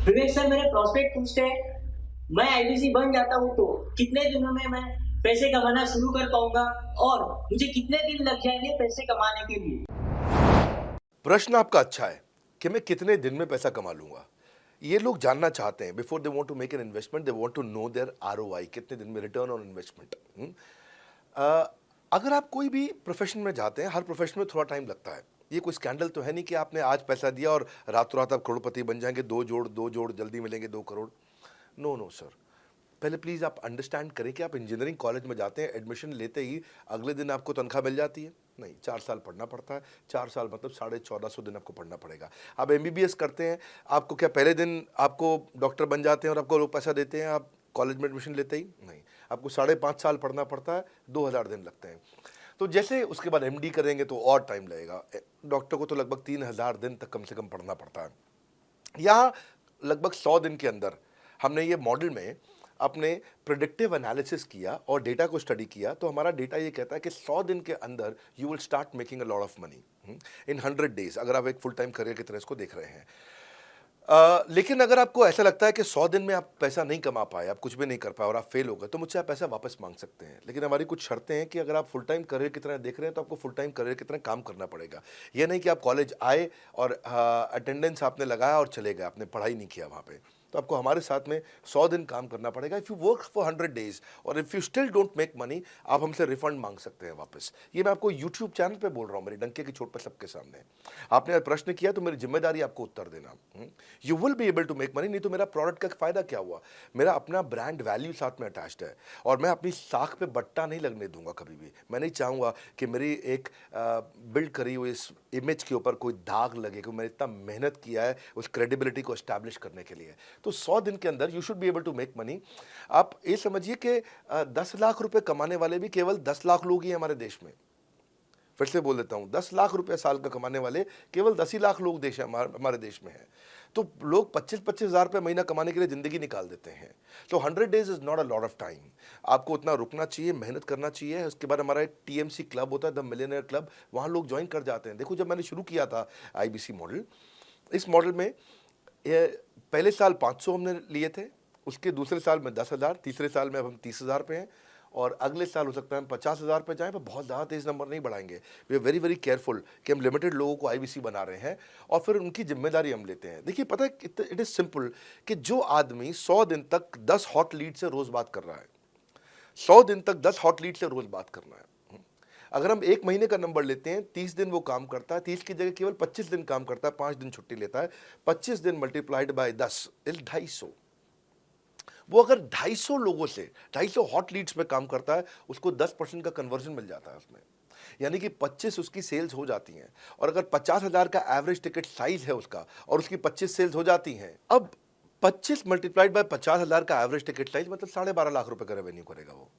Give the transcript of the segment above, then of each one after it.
विवेक sir, मेरे prospect पूछते हैं, मैं आईबीसी बन जाता हूँ तो कितने दिनों में मैं पैसे कमाना शुरू कर पाऊंगा और मुझे कितने दिन लग जाएंगे पैसे कमाने के लिए? प्रश्न आपका अच्छा है कि मैं कितने दिन में पैसा कमा लूंगा। ये लोग जानना चाहते हैं। Before they want to make an investment they want to know their ROI, कितने दिन में रिटर्न ऑन इन्वेस्टमेंट। अगर आप कोई भी प्रोफेशन में जाते हैं, हर प्रोफेशन में थोड़ा टाइम लगता है। ये कोई स्कैंडल तो है नहीं कि आपने आज पैसा दिया और रातों रात आप करोड़पति बन जाएंगे। दो जोड़ जल्दी मिलेंगे 2 करोड़। नो नो सर, पहले प्लीज़ आप अंडरस्टैंड करें कि आप इंजीनियरिंग कॉलेज में जाते हैं, एडमिशन लेते ही अगले दिन आपको तनख्वाह मिल जाती है? नहीं, 4 साल पढ़ना पड़ता है। 4 साल मतलब 1450 दिन आपको पढ़ना पड़ेगा। आप एमबीबीएस करते हैं, आपको क्या पहले दिन आपको डॉक्टर बन जाते हैं और आपको लोग पैसा देते हैं आप कॉलेज में एडमिशन लेते ही? नहीं, आपको 5.5 साल पढ़ना पड़ता है, 2000 दिन लगते हैं। तो जैसे उसके बाद एमडी करेंगे तो और टाइम लगेगा। डॉक्टर को तो लगभग 3000 दिन तक कम से कम पढ़ना पड़ता है। यहाँ लगभग 100 दिन के अंदर हमने ये मॉडल में अपने प्रिडिक्टिव एनालिसिस किया और डेटा को स्टडी किया, तो हमारा डेटा ये कहता है कि 100 दिन के अंदर you will start making a lot of money in 100 days, अगर आप एक फुल टाइम करियर की तरह इसको देख रहे हैं। लेकिन अगर आपको ऐसा लगता है कि 100 दिन में आप पैसा नहीं कमा पाए, आप कुछ भी नहीं कर पाए और आप फेल हो गए, तो मुझसे आप पैसा वापस मांग सकते हैं। लेकिन हमारी कुछ शर्तें हैं कि अगर आप फुल टाइम करियर की तरह देख रहे हैं तो आपको फुल टाइम करियर की तरह काम करना पड़ेगा। यह नहीं कि आप कॉलेज आए और अटेंडेंस आपने लगाया और चले गए, आपने पढ़ाई नहीं किया वहाँ पे। तो आपको हमारे साथ में 100 दिन काम करना पड़ेगा। If you work for 100 days और if you still don't make money, आप हमसे रिफंड मांग सकते हैं वापस। ये मैं आपको यूट्यूब चैनल पे बोल रहा हूँ, मेरी डंके की चोट पर सबके सामने। आपने प्रश्न किया तो मेरी जिम्मेदारी आपको उत्तर देना। You will be able to make money, नहीं तो मेरा प्रोडक्ट का फायदा क्या हुआ? मेरा अपना ब्रांड वैल्यू साथ में अटैच्ड है और मैं अपनी साख पे बट्टा नहीं लगने दूंगा कभी भी। मैं नहीं चाहूँगा कि मेरी एक बिल्ड करी हुई इस इमेज के ऊपर कोई दाग लगे कि मैंने इतना मेहनत किया है उस क्रेडिबिलिटी को एस्टैब्लिश करने के लिए। तो 100 दिन के अंदर you should be able to make money. आप ये समझिए कि 10 लाख रुपए कमाने वाले भी केवल 10 लाख लोग ही हैं हमारे देश में। फिर से बोल देता हूँ, 10 लाख रुपए साल का कमाने वाले केवल 10 ही लाख लोग देश हमारे देश में हैं। तो लोग 25-25 हज़ार रुपये महीना कमाने के लिए ज़िंदगी निकाल देते हैं। तो 100 days is not a lot of time. आपको उतना रुकना चाहिए, मेहनत करना चाहिए। उसके बाद हमारा एक टीएमसी क्लब होता है, द मिलियनेयर क्लब, वहाँ लोग ज्वाइन कर जाते हैं। देखो, जब मैंने शुरू किया था आईबीसी मॉडल, इस मॉडल में पहले साल 500 हमने लिए थे, उसके दूसरे साल में 10,000, तीसरे साल में अब हम 30,000 पे हैं और अगले साल हो सकता है हम 50,000 पे जाएं, पर बहुत ज़्यादा तेज़ नंबर नहीं बढ़ाएंगे। We are very very careful कि हम लिमिटेड लोगों को आईबीसी बना रहे हैं और फिर उनकी जिम्मेदारी हम लेते हैं। देखिए, पता है, इट इज़ सिंपल कि जो आदमी 100 दिन तक 10 हॉट लीड से रोज़ बात कर रहा है, 100 दिन तक 10 हॉट लीड से रोज़ बात करना है। अगर हम एक महीने का नंबर लेते हैं, 30 दिन वो काम करता है, 30 की जगह केवल 25 दिन काम करता है, 5 दिन छुट्टी लेता है, 25 दिन मल्टीप्लाइड बाय 10 इज 250। वो अगर 250 लोगों से 250 हॉट लीड्स में काम करता है, उसको 10% का कन्वर्जन मिल जाता है उसमें, यानी कि 25 उसकी सेल्स हो जाती हैं। और अगर 50,000 का एवरेज टिकट साइज है उसका और उसकी 25 सेल्स हो जाती हैं, अब 25 मल्टीप्लाइड बाय 50,000 का एवरेज टिकट साइज मतलब 12.5 लाख रुपए का रेवेन्यू करेगा वो।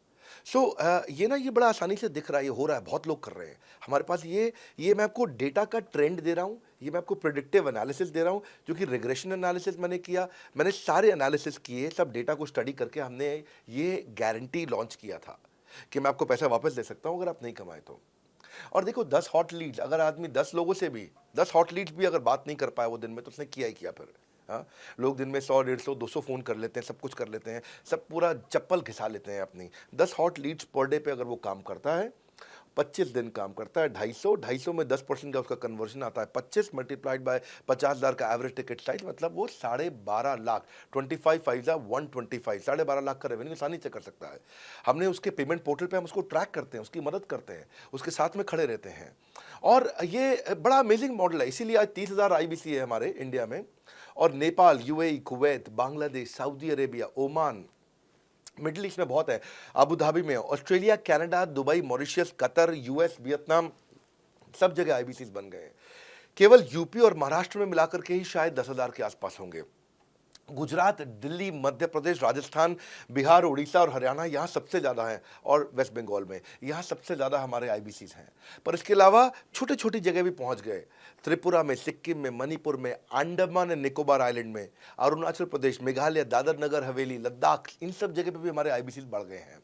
ये ना, ये बड़ा आसानी से दिख रहा है, ये हो रहा है, बहुत लोग कर रहे हैं हमारे पास। ये मैं आपको डेटा का ट्रेंड दे रहा हूँ, ये मैं आपको प्रिडिक्टिव एनालिसिस दे रहा हूँ, जो कि रिग्रेशन एनालिसिस मैंने किया। मैंने सारे एनालिसिस किए, सब डेटा को स्टडी करके हमने ये गारंटी लॉन्च किया था कि मैं आपको पैसा वापस दे सकता हूँ अगर आप नहीं कमाए तो। और देखो, 10 हॉट लीड्स, अगर आदमी 10 लोगों से भी 10 हॉट लीड्स भी अगर बात नहीं कर पाया वो दिन में, तो उसने किया ही किया फिर। हाँ, लोग दिन में 100, 150, 200 फ़ोन कर लेते हैं, सब कुछ कर लेते हैं, सब पूरा चप्पल घिसा लेते हैं अपनी। 10 हॉट लीड्स पर डे पे अगर वो काम करता है, 25 दिन काम करता है, 250 में 10% का उसका कन्वर्जन आता है, 25 मल्टीप्लाइड बाय 50,000 का एवरेज टिकट साइज, मतलब वो 12.5 लाख, 25 12.5 लाख का रेवेन्यू आसानी से कर सकता है। हमने उसके पेमेंट पोर्टल पे हम उसको ट्रैक करते हैं, उसकी मदद करते हैं, उसके साथ में खड़े रहते हैं। और ये बड़ा अमेजिंग मॉडल है, इसीलिए आज 30,000 आईबीसी है हमारे इंडिया में। और Nepal, UAE, Kuwait, Bangladesh, Saudi Arabia, Oman, middle east में बहुत है, अबू धाबी में, Australia, Canada, Dubai, Mauritius, Qatar, US, Vietnam, सब जगह आईबीसी बन गए हैं। केवल यूपी और महाराष्ट्र में मिलाकर के ही शायद 10,000 के आसपास होंगे। गुजरात, दिल्ली, मध्य प्रदेश, राजस्थान, बिहार, उड़ीसा और हरियाणा, यहाँ सबसे ज़्यादा हैं। और वेस्ट बंगाल में, यहाँ सबसे ज़्यादा हमारे आईबीसीज हैं। पर इसके अलावा छोटी छोटी जगह भी पहुँच गए, त्रिपुरा में, सिक्किम में, मणिपुर में, अंडमान एंड निकोबार आइलैंड में, अरुणाचल प्रदेश, मेघालय, दादर नगर हवेली, लद्दाख, इन सब जगह पे भी हमारे आईबीसीज बढ़ गए हैं।